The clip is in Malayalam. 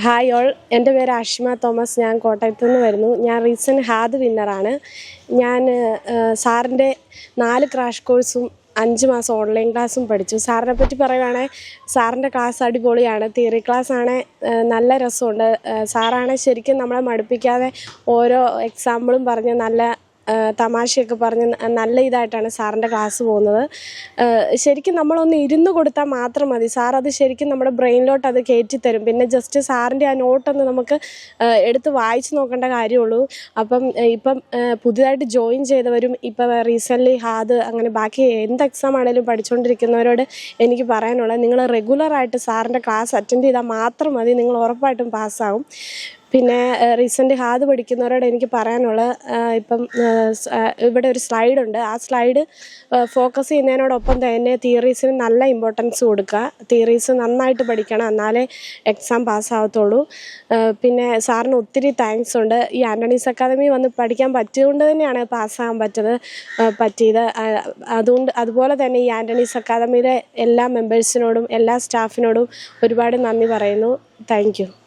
ഹായ് ഓൾ, എൻ്റെ പേര് ആഷിമ തോമസ്. ഞാൻ കോട്ടയത്തു നിന്ന് വരുന്നു. ഞാൻ റീസെൻറ്റ് ഹാദ് വിന്നറാണ്. ഞാൻ സാറിൻ്റെ 4 ക്രാഷ് കോഴ്സും 5 മാസം ഓൺലൈൻ ക്ലാസ്സും പഠിച്ചു. സാറിനെ പറ്റി പറയുകയാണെങ്കിൽ സാറിൻ്റെ ക്ലാസ് അടിപൊളിയാണ്. തിയറി ക്ലാസ്സാണ്, നല്ല രസമുണ്ട്. സാറാണ് ശരിക്കും നമ്മളെ മടുപ്പിക്കാതെ ഓരോ എക്സാമ്പിളും പറഞ്ഞ് നല്ല തമാശയൊക്കെ പറഞ്ഞ് നല്ല ഇതായിട്ടാണ് സാറിൻ്റെ ക്ലാസ് പോകുന്നത്. ശരിക്കും നമ്മളൊന്ന് ഇരുന്ന് കൊടുത്താൽ മാത്രം മതി, സാറത് ശരിക്കും നമ്മുടെ ബ്രെയിനിലോട്ട് അത് കയറ്റിത്തരും. പിന്നെ ജസ്റ്റ് സാറിൻ്റെ ആ നോട്ടൊന്ന് നമുക്ക് എടുത്ത് വായിച്ച് നോക്കേണ്ട കാര്യമുള്ളൂ. ഇപ്പം പുതിയതായിട്ട് ജോയിൻ ചെയ്തവരും ഇപ്പം റീസെൻ്റ്ലി ഹാദ് അങ്ങനെ ബാക്കി എന്ത് എക്സാം ആണെങ്കിലും പഠിച്ചുകൊണ്ടിരിക്കുന്നവരോട് എനിക്ക് പറയാനുള്ളത്, നിങ്ങൾ റെഗുലറായിട്ട് സാറിൻ്റെ ക്ലാസ് അറ്റൻഡ് ചെയ്താൽ മാത്രം മതി, നിങ്ങൾ ഉറപ്പായിട്ടും പാസ്സാകും. പിന്നെ റീസെൻ്റ് ഹാദ് പഠിക്കുന്നവരോട് എനിക്ക് പറയാനുള്ളത്, ഇവിടെ ഒരു സ്ലൈഡുണ്ട്. ആ സ്ലൈഡ് ഫോക്കസ് ചെയ്യുന്നതിനോടൊപ്പം തന്നെ തിയറീസിന് നല്ല ഇമ്പോർട്ടൻസ് കൊടുക്കുക. തിയറീസ് നന്നായിട്ട് പഠിക്കണം, എന്നാലേ എക്സാം പാസ്സാകത്തുള്ളൂ. പിന്നെ സാറിന് ഒത്തിരി താങ്ക്സ് ഉണ്ട്. ഈ ആൻ്റണീസ് അക്കാദമി വന്ന് പഠിക്കാൻ പറ്റിയതുകൊണ്ട് തന്നെയാണ് പാസ്സാകാൻ പറ്റിയത്. അതുപോലെ തന്നെ ഈ ആൻ്റണീസ് അക്കാദമിയിലെ എല്ലാ മെമ്പേഴ്സിനോടും എല്ലാ സ്റ്റാഫിനോടും ഒരുപാട് നന്ദി പറയുന്നു. Thank you.